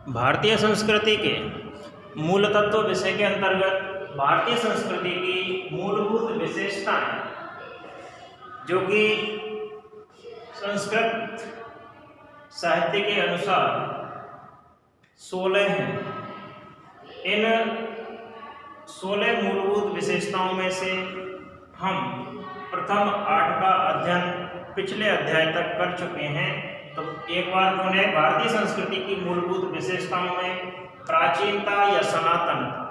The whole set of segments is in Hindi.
भारतीय संस्कृति के मूल तत्व विषय के अंतर्गत भारतीय संस्कृति की मूलभूत विशेषताएं जो कि संस्कृत साहित्य के अनुसार 16 हैं। इन 16 मूलभूत विशेषताओं में से हम प्रथम 8 का अध्ययन पिछले अध्याय तक कर चुके हैं। तो एक बार पुनः भारतीय संस्कृति की मूलभूत विशेषताओं में प्राचीनता या सनातनता,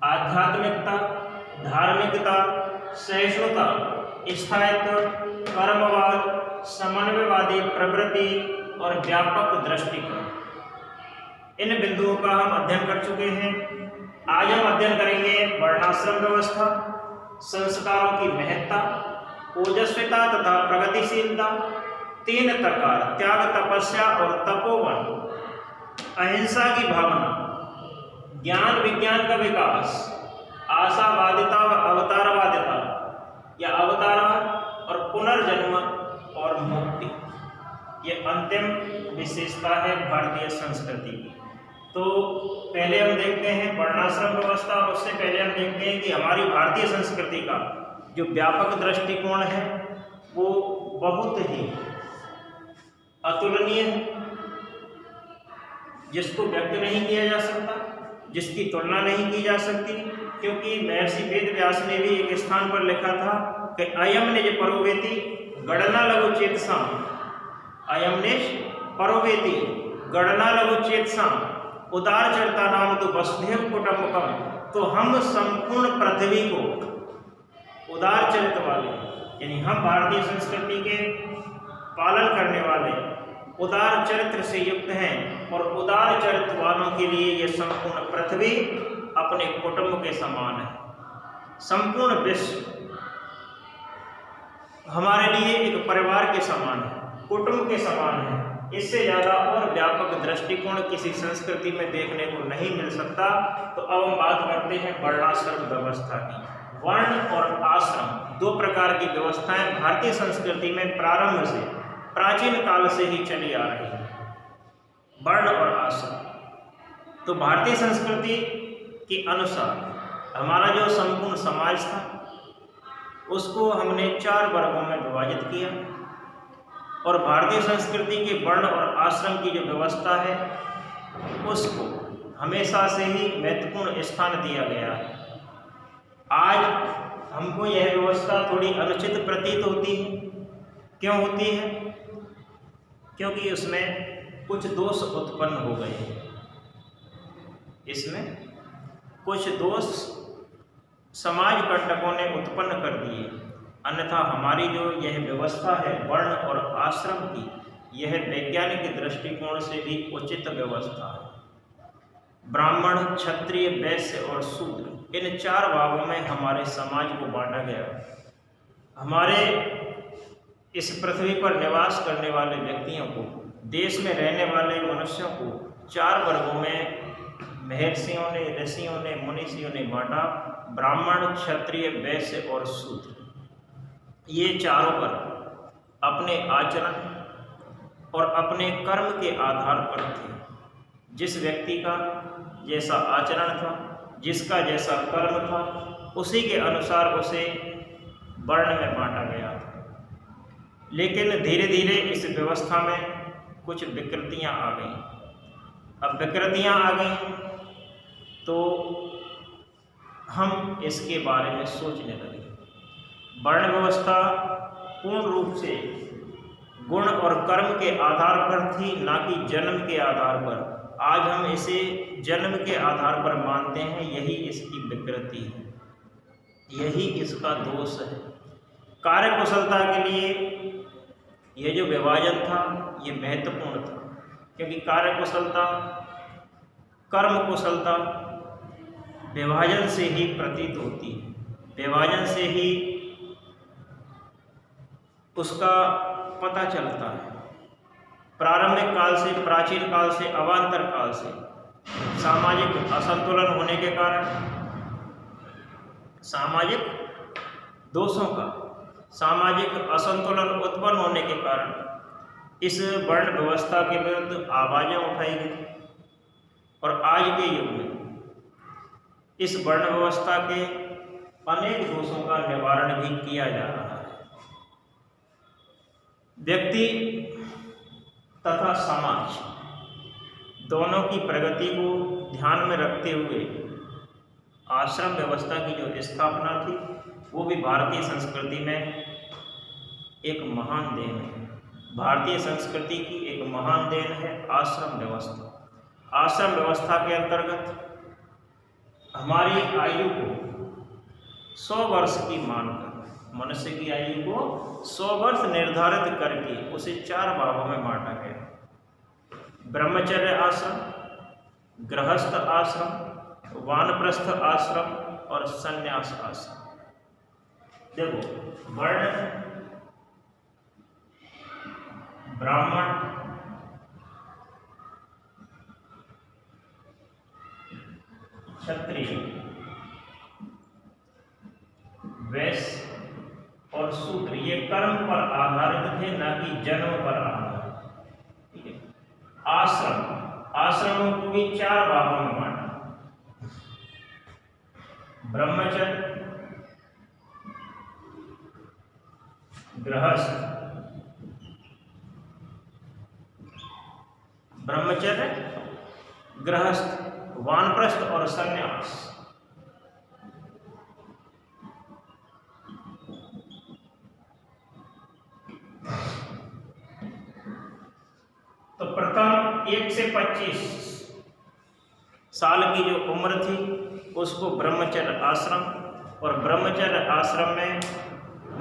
आध्यात्मिकता, धार्मिकता, सहिष्णुता, स्थायित्व, कर्मवाद, समन्वयवादी प्रवृत्ति और व्यापक दृष्टिकोण, इन बिंदुओं का हम अध्ययन कर चुके हैं। आज हम अध्ययन करेंगे वर्णाश्रम व्यवस्था, संस्कारों की महत्ता, ओजस्विता तथा प्रगतिशीलता, 3 प्रकार त्याग, तपस्या और तपोवन, अहिंसा की भावना, ज्ञान विज्ञान का विकास, आशावादिता व अवतारवादिता या अवतारवाद और पुनर्जन्म और मुक्ति, ये अंतिम विशेषता है भारतीय संस्कृति की। तो पहले हम देखते हैं वर्णाश्रम व्यवस्था। उससे पहले हम देखते हैं कि हमारी भारतीय संस्कृति का जो व्यापक दृष्टिकोण है वो बहुत ही अतुलनीय है, जिसको व्यक्त नहीं किया जा सकता, जिसकी तुलना नहीं की जा सकती। क्योंकि महर्षि वेदव्यास ने भी एक स्थान पर लिखा था कि अयम निज परोवेति गणना लघु चेतसाम, अयम निज परोवेति गणना लघु चेतसाम, उदार चरिता नाम तो वसुधैव कुटुम्बकम। तो हम संपूर्ण पृथ्वी को उदार चरित्र वाले, यानी हम भारतीय संस्कृति के पालन करने वाले उदार चरित्र से युक्त हैं और उदार चरित्र वालों के लिए ये संपूर्ण पृथ्वी अपने कुटुंब के समान है। संपूर्ण विश्व हमारे लिए एक परिवार के समान है, कुटुंब के समान है। इससे ज़्यादा और व्यापक दृष्टिकोण किसी संस्कृति में देखने को नहीं मिल सकता। तो अब हम बात करते हैं वर्णाश्रम व्यवस्था की। वर्ण और आश्रम 2 प्रकार की व्यवस्थाएं भारतीय संस्कृति में प्रारंभ से, प्राचीन काल से ही चली आ रही है, वर्ण और आश्रम। तो भारतीय संस्कृति के अनुसार हमारा जो संपूर्ण समाज था उसको हमने 4 वर्गों में विभाजित किया और भारतीय संस्कृति के वर्ण और आश्रम की जो व्यवस्था है उसको हमेशा से ही महत्वपूर्ण स्थान दिया गया है। आज हमको यह व्यवस्था थोड़ी अनुचित प्रतीत होती है। क्यों होती है? क्योंकि उसमें कुछ दोष उत्पन्न हो गए हैं। इसमें कुछ दोष समाज कंटकों ने उत्पन्न कर दिए। अन्यथा हमारी जो यह व्यवस्था है वर्ण और आश्रम की, यह वैज्ञानिक दृष्टिकोण से भी उचित व्यवस्था है। ब्राह्मण, क्षत्रिय, वैश्य और शूद्र, इन 4 भागों में हमारे समाज को बांटा गया। हमारे इस पृथ्वी पर निवास करने वाले व्यक्तियों को, देश में रहने वाले मनुष्यों को 4 वर्गों में महर्षियों ने, ऋषियों ने, मुनीषियों ने बांटा। ब्राह्मण, क्षत्रिय, वैश्य और शूद्र, ये चारों पर अपने आचरण और अपने कर्म के आधार पर थे। जिस व्यक्ति का जैसा आचरण था, जिसका जैसा कर्म था, उसी के अनुसार उसे वर्ण में बांटा गया था। लेकिन धीरे धीरे इस व्यवस्था में कुछ विकृतियां आ गईं। अब विकृतियां आ गईं तो हम इसके बारे में सोचने लगे। वर्ण व्यवस्था पूर्ण रूप से गुण और कर्म के आधार पर थी, ना कि जन्म के आधार पर। आज हम इसे जन्म के आधार पर मानते हैं। यही इसकी विकृति है, यही इसका दोष है। कार्य कुशलता के लिए यह जो विभाजन था ये महत्वपूर्ण था, क्योंकि कार्य कुशलता, कर्म कुशलता विभाजन से ही प्रतीत होती है। विभाजन से ही उसका पता चलता है। प्रारंभिक काल से, प्राचीन काल से, अवान्तर काल से सामाजिक असंतुलन होने के कारण, सामाजिक दोषों का, सामाजिक असंतुलन उत्पन्न होने के कारण इस वर्ण व्यवस्था के विरुद्ध आवाज़ें उठाई गई। आज के युग में इस वर्ण व्यवस्था के अनेक दोषों का निवारण भी किया जा रहा है। व्यक्ति तथा समाज दोनों की प्रगति को ध्यान में रखते हुए आश्रम व्यवस्था की जो स्थापना थी वो भी भारतीय संस्कृति में एक महान देन है। भारतीय संस्कृति की एक महान देन है आश्रम व्यवस्था। आश्रम व्यवस्था के अंतर्गत हमारी आयु को 100 वर्ष की मानकर, मनुष्य की आयु को 100 वर्ष निर्धारित करके उसे 4 भागों में बांटा गया। ब्रह्मचर्य आश्रम, गृहस्थ आश्रम, वानप्रस्थ आश्रम और संन्यास आश्रम। देखो, वर्ण ब्राह्मण, क्षत्रिय, वैश्य और शूद्र ये कर्म पर आधारित थे, न कि जन्म पर आधारित। ठीक है। आश्रमों को भी 4 भागों में बांटा। ब्रह्मचर्य, गृहस्थ, वानप्रस्थ और संन्यास। तो प्रथम 1 से 25 साल की जो उम्र थी उसको ब्रह्मचर्य आश्रम, और ब्रह्मचर्य आश्रम में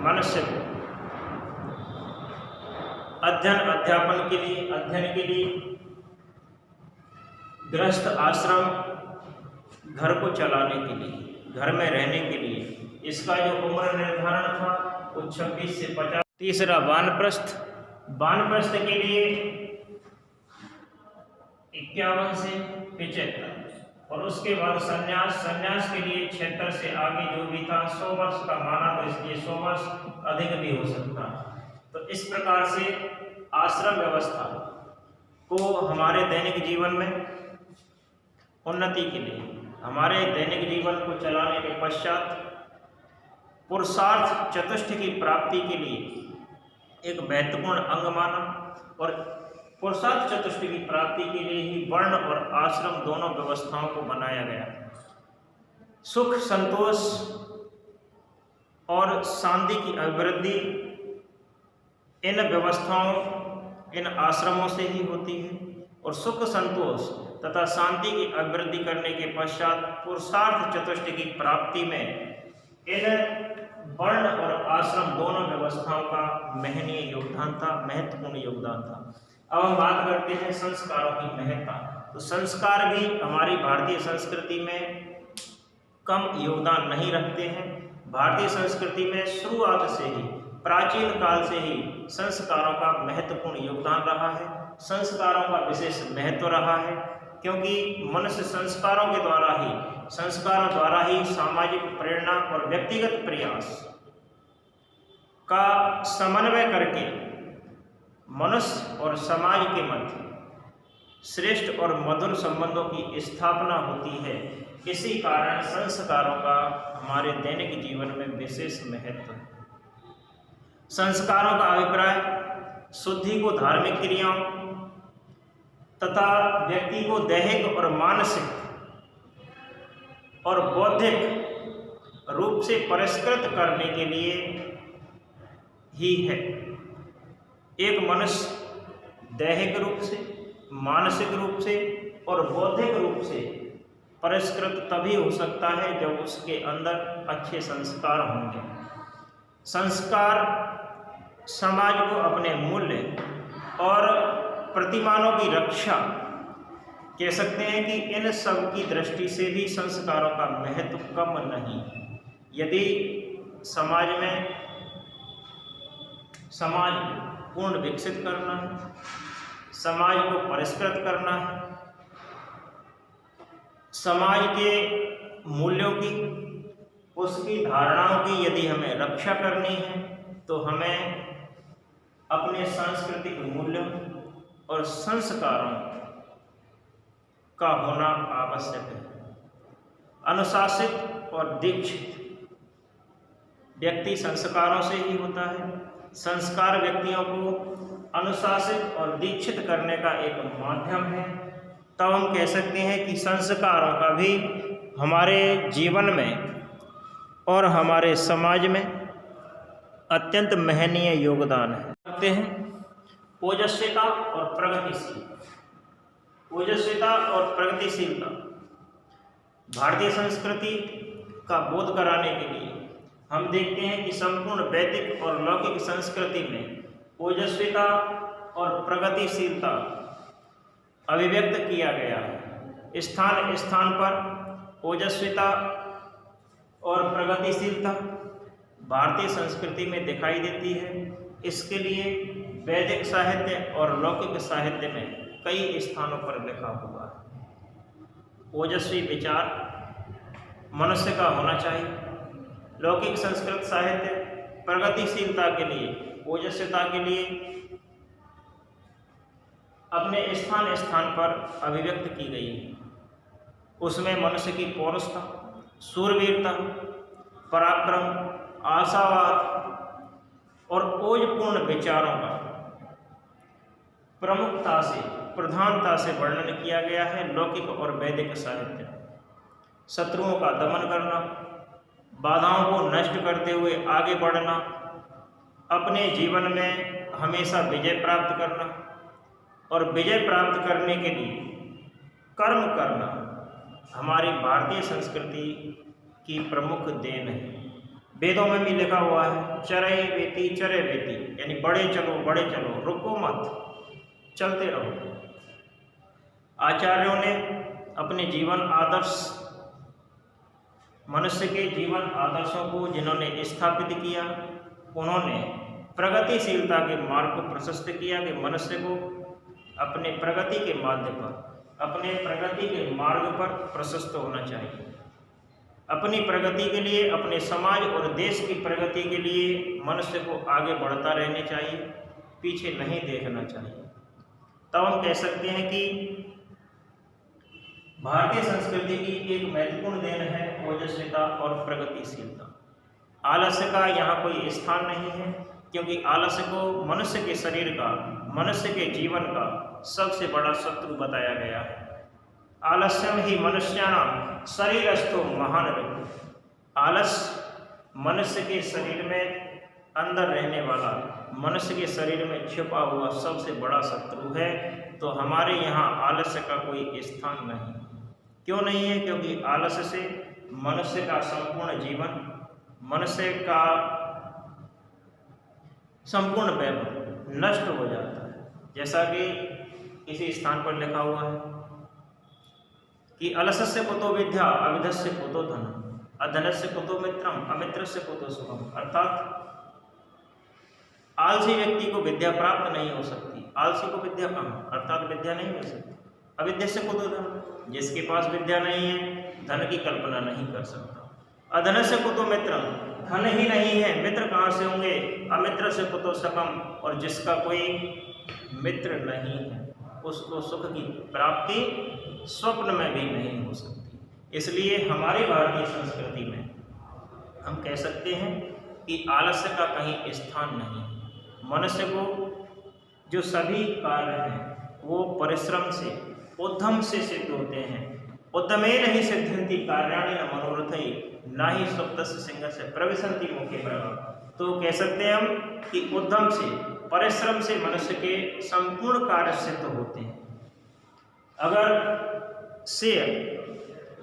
मनुष्य को अध्ययन के लिए गृहस्थ आश्रम घर को चलाने के लिए, घर में रहने के लिए, इसका जो उम्र निर्धारण था वो 26 से 50। तीसरा वानप्रस्थ, वानप्रस्थ के लिए 51 से 75, और उसके बाद संन्यास के लिए 76 से आगे जो भी था 100 वर्ष का माना, तो इसलिए 100 वर्ष अधिक भी हो सकता है। तो इस प्रकार से आश्रम व्यवस्था को हमारे दैनिक जीवन में उन्नति के लिए, हमारे दैनिक जीवन को चलाने के पश्चात पुरुषार्थ चतुष्ट की प्राप्ति के लिए एक महत्वपूर्ण अंग माना, और पुरुषार्थ चतुष्ट की प्राप्ति के लिए ही वर्ण और आश्रम दोनों व्यवस्थाओं को बनाया गया। सुख, संतोष और शांति की अभिवृद्धि इन व्यवस्थाओं, इन आश्रमों से ही होती है, और सुख, संतोष तथा शांति की अभिवृद्धि करने के पश्चात पुरुषार्थ चतुष्ट की प्राप्ति में इन वर्ण और आश्रम दोनों व्यवस्थाओं का महनीय योगदान था, महत्वपूर्ण योगदान था। अब हम बात करते हैं संस्कारों की महत्ता। तो संस्कार भी हमारी भारतीय संस्कृति में कम योगदान नहीं रखते हैं। भारतीय संस्कृति में शुरुआत से ही, प्राचीन काल से ही संस्कारों का महत्वपूर्ण योगदान रहा है, संस्कारों का विशेष महत्व रहा है, क्योंकि मनुष्य संस्कारों द्वारा ही सामाजिक प्रेरणा और व्यक्तिगत प्रयास का समन्वय करके मनुष्य और समाज के मध्य श्रेष्ठ और मधुर संबंधों की स्थापना होती है। इसी कारण संस्कारों का हमारे दैनिक जीवन में विशेष महत्व है। संस्कारों का अभिप्राय शुद्धि को धार्मिक क्रियाओं तथा व्यक्ति को दैहिक और मानसिक और बौद्धिक रूप से परिष्कृत करने के लिए ही है। एक मनुष्य दैहिक रूप से, मानसिक रूप से और बौद्धिक रूप से परिष्कृत तभी हो सकता है जब उसके अंदर अच्छे संस्कार होंगे। संस्कार समाज को अपने मूल्य और प्रतिमानों की रक्षा, कह सकते हैं कि इन सब की दृष्टि से भी संस्कारों का महत्व कम नहीं। यदि समाज पूर्ण विकसित करना है, समाज को परिष्कृत करना है, समाज के मूल्यों की, उसकी धारणाओं की यदि हमें रक्षा करनी है, तो हमें अपने सांस्कृतिक मूल्यों और संस्कारों का होना आवश्यक है। अनुशासित और दीक्षित व्यक्ति संस्कारों से ही होता है। संस्कार व्यक्तियों को अनुशासित और दीक्षित करने का एक माध्यम है। तब हम कह सकते हैं कि संस्कारों का भी हमारे जीवन में और हमारे समाज में अत्यंत महनीय योगदान है। करते हैं ओजस्विता और प्रगतिशीलता। ओजस्विता और प्रगतिशीलता भारतीय संस्कृति का बोध कराने के लिए हम देखते हैं कि संपूर्ण वैदिक और लौकिक संस्कृति में ओजस्विता और प्रगतिशीलता अभिव्यक्त किया गया है। स्थान स्थान पर ओजस्विता और प्रगतिशीलता भारतीय संस्कृति में दिखाई देती है। इसके लिए वैदिक साहित्य और लौकिक साहित्य में कई स्थानों पर लिखा हुआ है। ओजस्वी विचार मनुष्य का होना चाहिए। लौकिक संस्कृत साहित्य प्रगतिशीलता के लिए, ओजस्विता के लिए अपने स्थान स्थान पर अभिव्यक्त की गई है। उसमें मनुष्य की पौरुषता, शूरवीरता, पराक्रम, आशावाद और ओजपूर्ण विचारों का प्रमुखता से, प्रधानता से वर्णन किया गया है। लौकिक और वैदिक साहित्य शत्रुओं का दमन करना, बाधाओं को नष्ट करते हुए आगे बढ़ना, अपने जीवन में हमेशा विजय प्राप्त करना और विजय प्राप्त करने के लिए कर्म करना हमारी भारतीय संस्कृति की प्रमुख देन है। वेदों में भी लिखा हुआ है चरे वेति, यानी बढ़े चलो, रुको मत, चलते रहो। आचार्यों ने अपने जीवन आदर्श, मनुष्य के जीवन आदर्शों को जिन्होंने स्थापित किया, उन्होंने प्रगतिशीलता के मार्ग को प्रशस्त किया कि मनुष्य को अपने प्रगति के माध्यम पर, अपने प्रगति के मार्ग पर प्रशस्त होना चाहिए। अपनी प्रगति के लिए, अपने समाज और देश की प्रगति के लिए मनुष्य को आगे बढ़ता रहना चाहिए, पीछे नहीं देखना चाहिए। तब हम कह सकते हैं कि भारतीय संस्कृति की एक महत्वपूर्ण देन है ओजस्विता और प्रगतिशीलता। आलस्य का यहाँ कोई स्थान नहीं है, क्योंकि आलस्य को मनुष्य के शरीर का, मनुष्य के जीवन का सबसे बड़ा शत्रु बताया गया है। आलस्यम ही मनुष्याणाम शरीरस्थो महान रघु। आलस्य मनुष्य के शरीर में अंदर रहने वाला, मनुष्य के शरीर में छिपा हुआ सबसे बड़ा शत्रु है। तो हमारे यहाँ आलस्य का कोई स्थान नहीं। क्यों नहीं है? क्योंकि आलस्य से मनुष्य का संपूर्ण जीवन, मनुष्य का संपूर्ण वैभव नष्ट हो जाता है। जैसा कि किसी स्थान पर लिखा हुआ है कि अलसस्य कुतो विद्या, अविधस्य कुतो धनम, अधनस्य कुतो मित्रम, अमित्रस्य कुतो सुखम। अर्थात आलसी व्यक्ति को विद्या प्राप्त नहीं हो सकती, आलसी को विद्या कहाँ, अर्थात विद्या नहीं मिल सकती। अविद्यस्य कुतो धनम, जिसके पास विद्या नहीं है धन की कल्पना नहीं कर सकता। अधनस्य कुतो मित्रम, धन ही नहीं है मित्र कहाँ से होंगे। अमित्र से कुतो सुखम, और जिसका कोई मित्र नहीं है उसको सुख की प्राप्ति स्वप्न में भी नहीं हो सकती। इसलिए हमारी भारतीय संस्कृति में हम कह सकते हैं कि आलस्य का कहीं स्थान नहीं। मनुष्य को जो सभी कार्य हैं वो परिश्रम से, उद्यम से सिद्ध होते हैं। उद्यमेन ही सिद्ध्यन्ति कार्याणि न मनोरथैः, ना ही सुप्तस्य सिंहस्य प्रविशन्ति मुखे प्रभवः। तो कह सकते हैं हम कि उद्यम से, परिश्रम से मनुष्य के संपूर्ण कार्य सिद्ध होते हैं। अगर शेर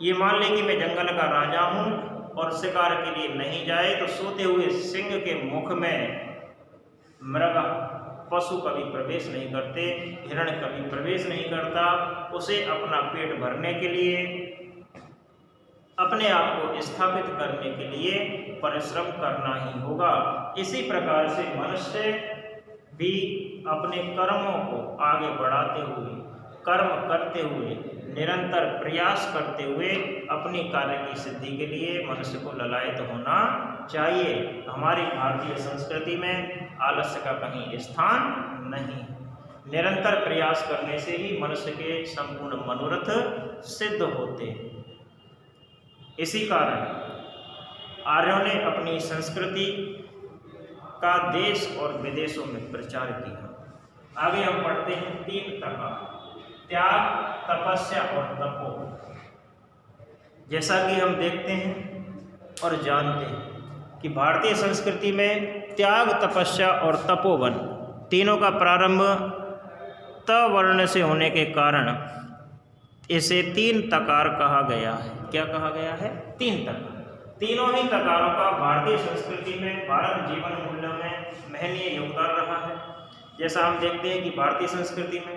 ये मान ले कि मैं जंगल का राजा हूँ और शिकार के लिए नहीं जाए, तो सोते हुए सिंह के मुख में मृग, पशु कभी प्रवेश नहीं करते, हिरण कभी प्रवेश नहीं करता। उसे अपना पेट भरने के लिए, अपने आप को स्थापित करने के लिए परिश्रम करना ही होगा। इसी प्रकार से मनुष्य भी अपने कर्मों को आगे बढ़ाते हुए, कर्म करते हुए, निरंतर प्रयास करते हुए अपनी कार्य की सिद्धि के लिए मनुष्य को ललायत होना चाहिए। हमारी भारतीय संस्कृति में आलस्य का कहीं स्थान नहीं। निरंतर प्रयास करने से ही मनुष्य के संपूर्ण मनोरथ सिद्ध होते हैं। इसी कारण आर्यों ने अपनी संस्कृति का देश और विदेशों में प्रचार किया। आगे हम पढ़ते हैं 3 प्रकार, त्याग, तपस्या और तपो। जैसा कि हम देखते हैं और जानते हैं कि भारतीय संस्कृति में त्याग, तपस्या और तपोवन तीनों का प्रारंभ त वर्ण से होने के कारण इसे 3 तकार कहा गया है। क्या कहा गया है? 3 तकार। तीनों ही तकारों का भारतीय संस्कृति में, भारत जीवन मूल्यों में महनीय योगदान रहा है। जैसा हम देखते हैं कि भारतीय संस्कृति में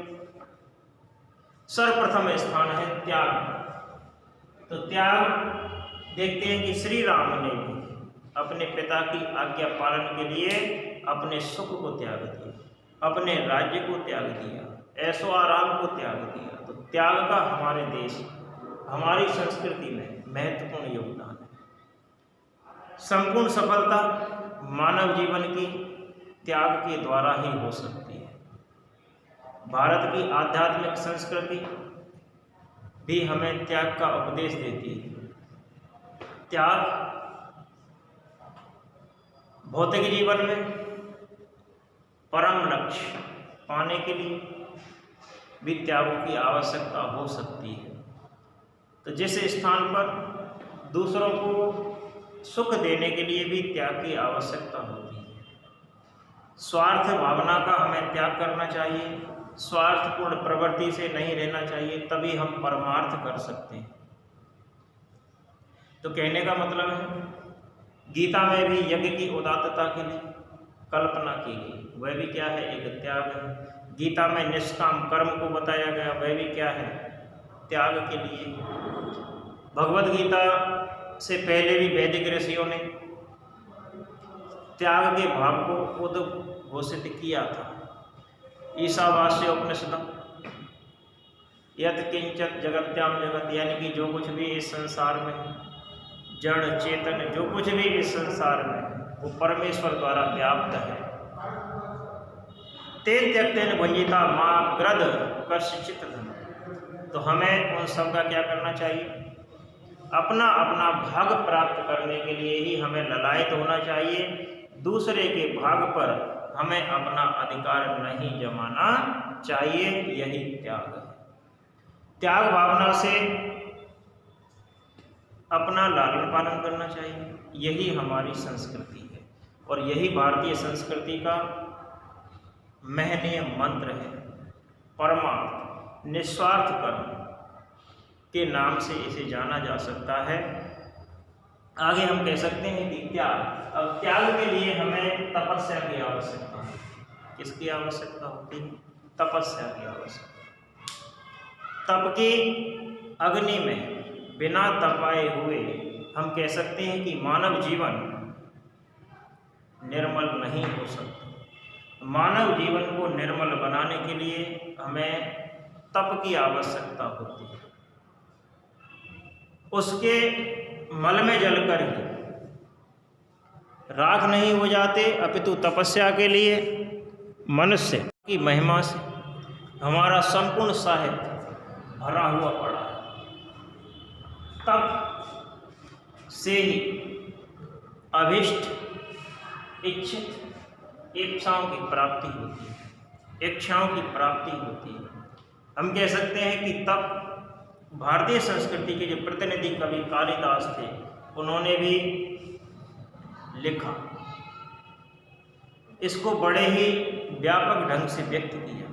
सर्वप्रथम स्थान है त्याग। तो त्याग देखते हैं कि श्री राम ने भी अपने पिता की आज्ञा पालन के लिए अपने सुख को त्याग दिया, अपने राज्य को त्याग दिया, ऐशो आराम को त्याग दिया। तो त्याग का हमारे देश, हमारी संस्कृति में महत्वपूर्ण योगदान है। संपूर्ण सफलता मानव जीवन की त्याग के द्वारा ही हो सकती है। भारत की आध्यात्मिक संस्कृति भी हमें त्याग का उपदेश देती है। त्याग भौतिक जीवन में परम लक्ष्य पाने के लिए भी त्यागों की आवश्यकता हो सकती है। तो जिस स्थान पर दूसरों को सुख देने के लिए भी त्याग की आवश्यकता होती है। स्वार्थ भावना का हमें त्याग करना चाहिए, स्वार्थपूर्ण प्रवृत्ति से नहीं रहना चाहिए, तभी हम परमार्थ कर सकते हैं। तो कहने का मतलब है, गीता में भी यज्ञ की उदात्तता के लिए कल्पना की गई, वह भी क्या है? एक त्याग है। गीता में निष्काम कर्म को बताया गया, वह भी क्या है? त्याग के लिए। भगवद गीता से पहले भी वैदिक ऋषियों ने त्याग के भाव को उद्घोषित किया था। ईशावास्य उपनिषदम यत् किंचित जगत्याम जगत, यानी कि जो कुछ भी इस संसार में जड़ चेतन, जो कुछ भी इस संसार में वो परमेश्वर द्वारा व्याप्त है। तेन त्यक्तेन भंजिता माँ ग्रद कश्चित धन। तो हमें उन सब का क्या करना चाहिए? अपना अपना भाग प्राप्त करने के लिए ही हमें ललायत होना चाहिए। दूसरे के भाग पर हमें अपना अधिकार नहीं जमाना चाहिए। यही त्याग है। त्याग भावना से अपना लालन पालन करना चाहिए। यही हमारी संस्कृति है और यही भारतीय संस्कृति का महनीय मंत्र है। परमार्थ, निस्वार्थ कर्म के नाम से इसे जाना जा सकता है। आगे हम कह सकते हैं कि त्याग। अब त्याग के लिए हमें तपस्या की आवश्यकता है। किसकी आवश्यकता होती है? तपस्या की आवश्यकता। तप की अग्नि में बिना तपाए हुए हम कह सकते हैं कि मानव जीवन निर्मल नहीं हो सकता। मानव जीवन को निर्मल बनाने के लिए हमें तप की आवश्यकता होती है। उसके मल में जलकर ही राख नहीं हो जाते, अपितु तपस्या के लिए मनुष्य की महिमा से हमारा संपूर्ण साहित्य भरा हुआ पड़ा है। तप से ही अभिष्ट इच्छित इच्छाओं की प्राप्ति होती है, इच्छाओं की प्राप्ति होती है। हम कह सकते हैं कि तप भारतीय संस्कृति के जो प्रतिनिधि कवि कालिदास थे, उन्होंने भी लिखा। इसको बड़े ही व्यापक ढंग से व्यक्त किया,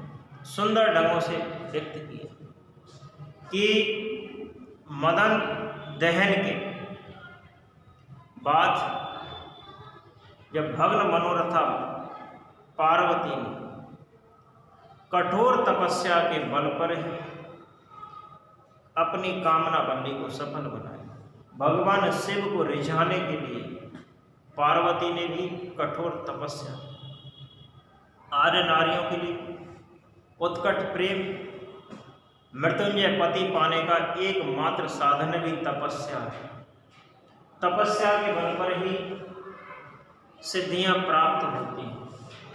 सुंदर ढंगों से व्यक्त किया कि मदन दहन के बाद जब भग्न मनोरथा पार्वती ने कठोर तपस्या के बल पर ही अपनी कामना बंदी को सफल बनाया। भगवान शिव को रिझाने के लिए पार्वती ने भी कठोर तपस्या। आर्य नारियों के लिए उत्कट प्रेम, मृत्युंजय पति पाने का एकमात्र साधन भी तपस्या है। तपस्या के बल पर ही सिद्धियां प्राप्त होती हैं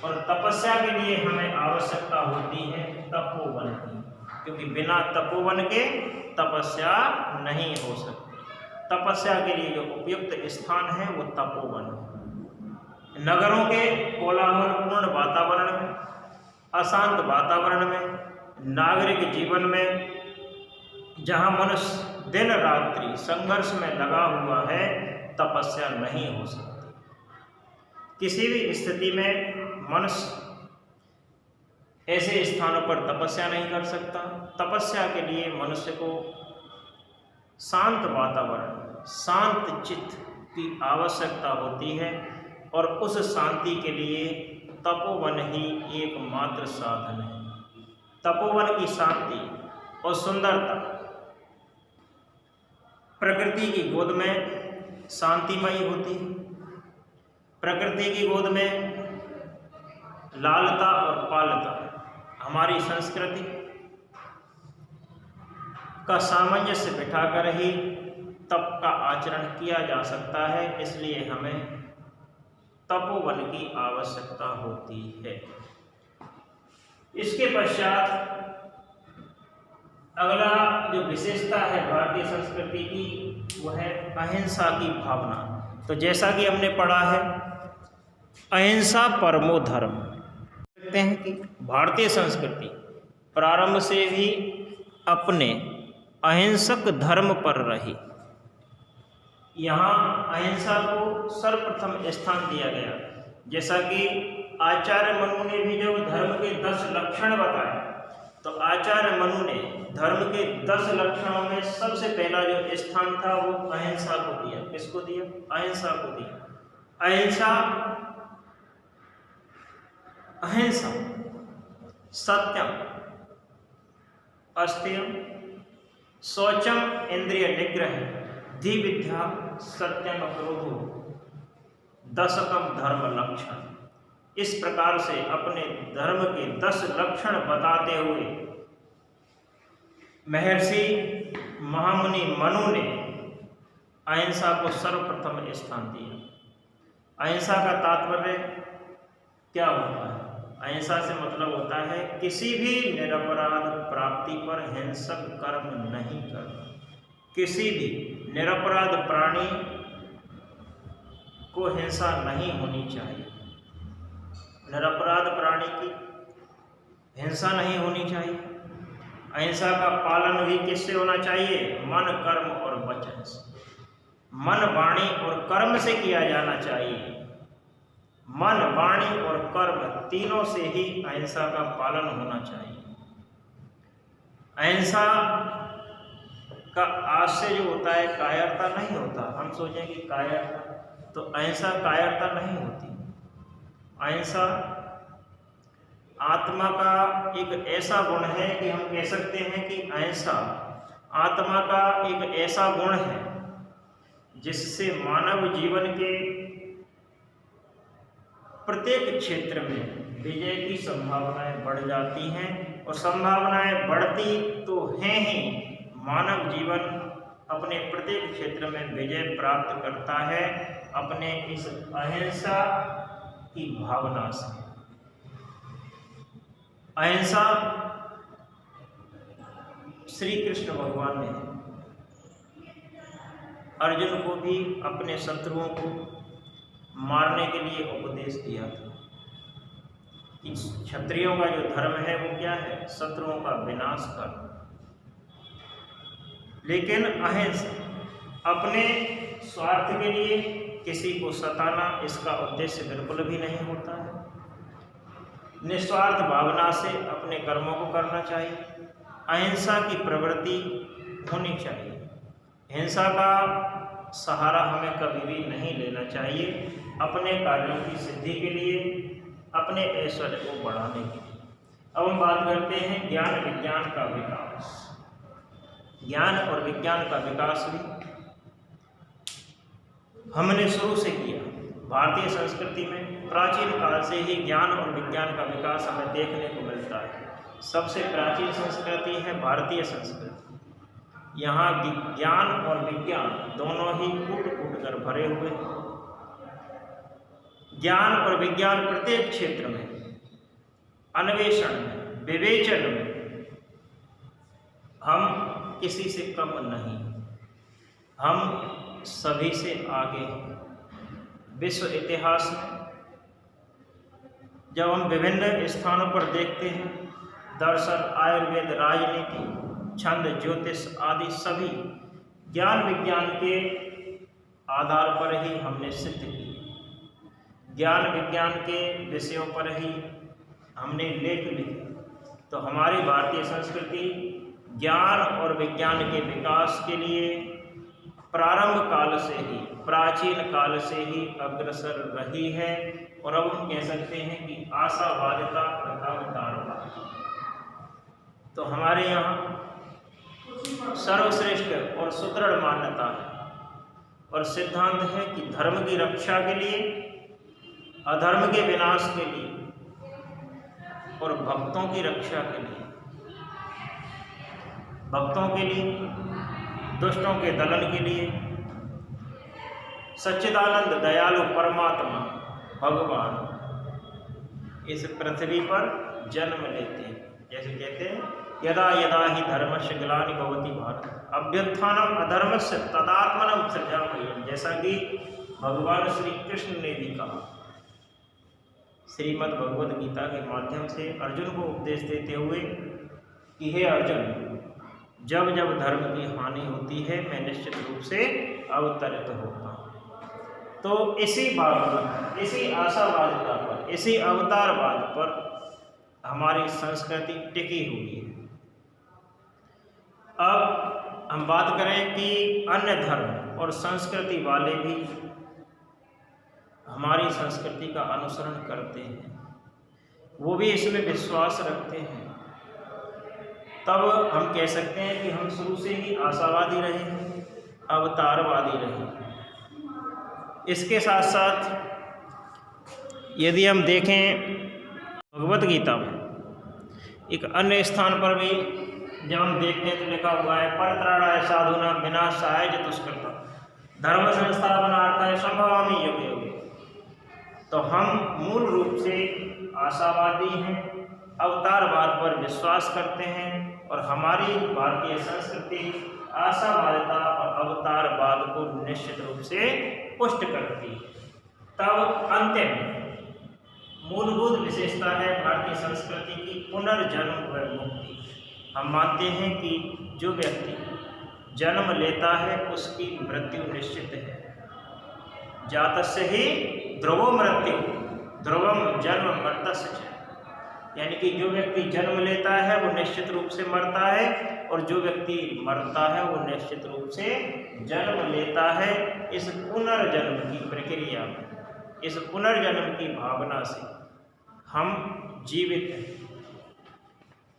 और तपस्या के लिए हमें आवश्यकता होती है तपोवन की। क्योंकि बिना तपोवन के तपस्या नहीं हो सकती। तपस्या के लिए जो उपयुक्त स्थान है वो तपोवन है। नगरों के कोलाहलपूर्ण वातावरण में, अशांत वातावरण में, नागरिक जीवन में, जहाँ मनुष्य दिन रात्रि संघर्ष में लगा हुआ है, तपस्या नहीं हो सकती। किसी भी स्थिति में मनुष्य ऐसे स्थानों पर तपस्या नहीं कर सकता। तपस्या के लिए मनुष्य को शांत वातावरण, शांत चित्त की आवश्यकता होती है और उस शांति के लिए तपोवन ही एकमात्र साधन है। तपोवन की शांति और सुंदरता प्रकृति की गोद में शांतिमयी होती है। प्रकृति की गोद में लालता और पालता हमारी संस्कृति का सामंजस्य बिठाकर ही तप का आचरण किया जा सकता है। इसलिए हमें तपोवन की आवश्यकता होती है। इसके पश्चात अगला जो विशेषता है भारतीय संस्कृति की, वो है अहिंसा की भावना। तो जैसा कि हमने पढ़ा है, अहिंसा परमो धर्म। कहते हैं कि भारतीय संस्कृति प्रारंभ से ही अपने अहिंसक धर्म पर रही। यहाँ अहिंसा को सर्वप्रथम स्थान दिया गया। जैसा कि आचार्य मनु ने भी जो धर्म के 10 लक्षण बताए, तो आचार्य मनु ने धर्म के 10 लक्षणों में सबसे पहला जो स्थान था वो अहिंसा को दिया। किसको दिया? अहिंसा को दिया। अहिंसा, अहिंसा सत्यम अस्त्यम शौचम इंद्रिय निग्रह धि विद्या सत्यम अक्रोधो दशकम धर्म लक्षण। इस प्रकार से अपने धर्म के 10 लक्षण बताते हुए महर्षि महामुनि मनु ने अहिंसा को सर्वप्रथम स्थान दिया। अहिंसा का तात्पर्य क्या होता है? अहिंसा से मतलब होता है किसी भी निरपराध प्राप्ति पर हिंसक कर्म नहीं करना। किसी भी निरपराध प्राणी को हिंसा नहीं होनी चाहिए। निरपराध प्राणी की हिंसा नहीं होनी चाहिए। अहिंसा का पालन भी किससे होना चाहिए? मन, कर्म और वचन से। मन, वाणी और कर्म से किया जाना चाहिए। मन, वाणी और कर्म तीनों से ही अहिंसा का पालन होना चाहिए। अहिंसा का आशय जो होता है कायरता नहीं होता। हम सोचें कि कायरता, तो अहिंसा कायरता नहीं होती। अहिंसा आत्मा का एक ऐसा गुण है कि हम कह सकते हैं कि अहिंसा आत्मा का एक ऐसा गुण है जिससे मानव जीवन के प्रत्येक क्षेत्र में विजय की संभावनाएं बढ़ जाती हैं। और संभावनाएं बढ़ती तो हैं ही, मानव जीवन अपने प्रत्येक क्षेत्र में विजय प्राप्त करता है अपने इस अहिंसा की भावना से। अहिंसा श्री कृष्ण भगवान ने अर्जुन को भी अपने शत्रुओं को मारने के लिए उपदेश दिया था कि क्षत्रियों का जो धर्म है वो क्या है? शत्रुओं का विनाश करना। लेकिन अहिंसा अपने स्वार्थ के लिए किसी को सताना, इसका उद्देश्य बिल्कुल भी नहीं होता है। निस्वार्थ भावना से अपने कर्मों को करना चाहिए। अहिंसा की प्रवृत्ति होनी चाहिए। हिंसा का सहारा हमें कभी भी नहीं लेना चाहिए अपने कार्यों की सिद्धि के लिए, अपने ऐश्वर्य को बढ़ाने के लिए। अब हम बात करते हैं ज्ञान विज्ञान का विकास। ज्ञान और विज्ञान का विकास भी हमने शुरू से किया। भारतीय संस्कृति में प्राचीन काल से ही ज्ञान और विज्ञान का विकास हमें देखने को मिलता है। सबसे प्राचीन संस्कृति है भारतीय संस्कृति। यहाँ ज्ञान और विज्ञान दोनों ही कूट कूट कर भरे हुए हैं। ज्ञान और विज्ञान प्रत्येक क्षेत्र में, अन्वेषण में, विवेचन में हम किसी से कम नहीं, हम सभी से आगे हैं। विश्व इतिहास में जब हम विभिन्न स्थानों पर देखते हैं, दर्शन, आयुर्वेद, राजनीति, छंद, ज्योतिष आदि सभी ज्ञान विज्ञान के आधार पर ही हमने सिद्ध की। ज्ञान विज्ञान के विषयों पर ही हमने लेख लिखे। तो हमारी भारतीय संस्कृति ज्ञान और विज्ञान के विकास के लिए प्रारंभ काल से ही, प्राचीन काल से ही अग्रसर रही है। और अब हम कह सकते हैं कि आशावादिता तथा उदारवाद। तो हमारे यहाँ सर्वश्रेष्ठ और सुदृढ़ मान्यता है और सिद्धांत है कि धर्म की रक्षा के लिए, अधर्म के विनाश के लिए और भक्तों की रक्षा के लिए, भक्तों के लिए, दुष्टों के दलन के लिए सच्चिदानंद दयालु परमात्मा भगवान इस पृथ्वी पर जन्म लेते हैं। जैसे कहते हैं, यदा यदा ही धर्मस्य ग्लानिर्भवति भारत अभ्युत्थानम अधर्मस्य तदात्मनं सृजाम्यहम्। जैसा कि भगवान श्री कृष्ण ने भी कहा श्रीमद् भगवद गीता के माध्यम से अर्जुन को उपदेश देते हुए कि हे अर्जुन, जब जब धर्म की हानि होती है मैं निश्चित रूप से अवतरित होता हूँ। तो इसी बात पर, इसी आशावादिता पर, इसी अवतारवाद पर हमारी संस्कृति टिकी हुई है। अब हम बात करें कि अन्य धर्म और संस्कृति वाले भी हमारी संस्कृति का अनुसरण करते हैं, वो भी इसमें विश्वास रखते हैं। तब हम कह सकते हैं कि हम शुरू से ही आशावादी रहे हैं, अवतारवादी रहे हैं। इसके साथ साथ यदि हम देखें भगवद गीता में एक अन्य स्थान पर भी जब हम देखते हैं तो लिखा हुआ है, परित्राणाय साधूनां विनाशाय च दुष्कृतां धर्म संस्थापनार्थाय संभवामि युगे युगे। तो हम मूल रूप से आशावादी हैं, अवतारवाद पर विश्वास करते हैं और हमारी भारतीय संस्कृति आशावादिता और अवतारवाद को निश्चित रूप से पुष्ट करती है। तब अंतिम मूलभूत विशेषता है भारतीय संस्कृति की पुनर्जन्म व मुक्ति। हम मानते हैं कि जो व्यक्ति जन्म लेता है उसकी मृत्यु निश्चित है। जातस्य ही ध्रुवो मृत्यु ध्रुवम जन्म मर्तस्य च। यानी कि जो व्यक्ति जन्म लेता है वो निश्चित रूप से मरता है और जो व्यक्ति मरता है वो निश्चित रूप से जन्म लेता है। इस पुनर्जन्म की प्रक्रिया में, इस पुनर्जन्म की भावना से हम जीवित हैं।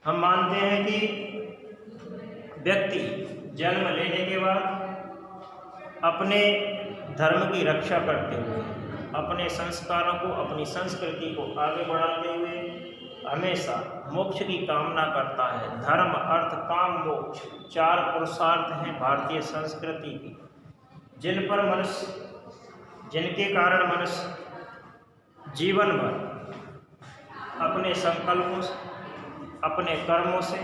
हम मानते हैं कि व्यक्ति जन्म लेने के बाद अपने धर्म की रक्षा करते हुए, अपने संस्कारों को, अपनी संस्कृति को आगे बढ़ाते हुए हमेशा मोक्ष की कामना करता है। धर्म, अर्थ, काम, मोक्ष 4 पुरुषार्थ हैं भारतीय संस्कृति की, जिनके कारण मनुष्य जीवन भर अपने संकल्पों से, अपने कर्मों से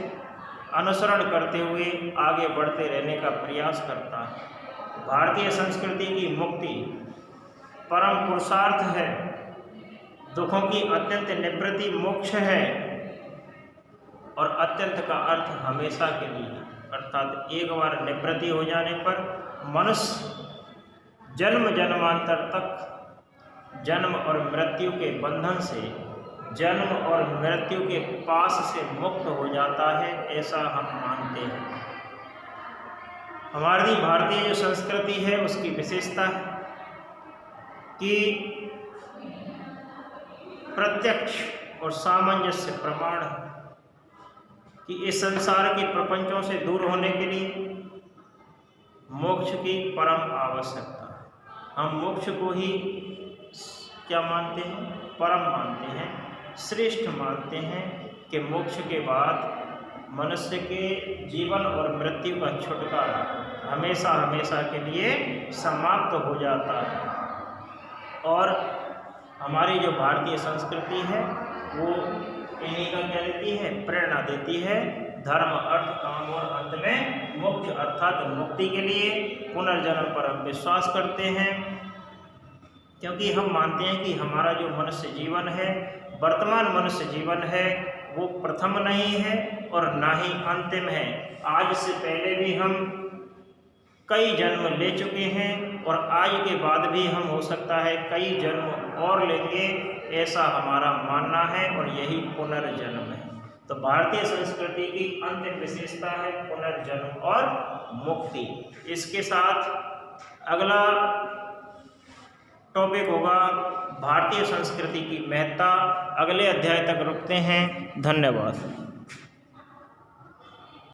अनुसरण करते हुए आगे बढ़ते रहने का प्रयास करता है। भारतीय संस्कृति की मुक्ति परम पुरुषार्थ है, दुखों की अत्यंत निवृत्ति मोक्ष है और अत्यंत का अर्थ हमेशा के लिए, अर्थात एक बार निवृत्ति हो जाने पर मनुष्य जन्म जन्मांतर तक जन्म और मृत्यु के बंधन से, जन्म और मृत्यु के पास से मुक्त हो जाता है, ऐसा हम मानते हैं। हमारी भारतीय जो संस्कृति है उसकी विशेषता है कि प्रत्यक्ष और सामंजस्य प्रमाण है कि इस संसार के प्रपंचों से दूर होने के लिए मोक्ष की परम आवश्यकता है। हम मोक्ष को ही क्या मानते हैं? परम मानते हैं, श्रेष्ठ मानते हैं कि मोक्ष के बाद मनुष्य के जीवन और मृत्यु का छुटकारा हमेशा हमेशा के लिए समाप्त हो जाता है। और हमारी जो भारतीय संस्कृति है वो इन्हीं का क्या देती है? प्रेरणा देती है धर्म अर्थ काम और अंत में मोक्ष अर्थात मुक्ति के लिए पुनर्जन्म पर हम विश्वास करते हैं, क्योंकि हम मानते हैं कि हमारा जो मनुष्य जीवन है, वर्तमान मनुष्य जीवन है, वो प्रथम नहीं है और ना ही अंतिम है। आज से पहले भी हम कई जन्म ले चुके हैं और आज के बाद भी हम हो सकता है कई जन्म और लेंगे, ऐसा हमारा मानना है और यही पुनर्जन्म है। तो भारतीय संस्कृति की अंतिम विशेषता है पुनर्जन्म और मुक्ति। इसके साथ अगला टॉपिक होगा भारतीय संस्कृति की महत्ता। अगले अध्याय तक रुकते हैं। धन्यवाद।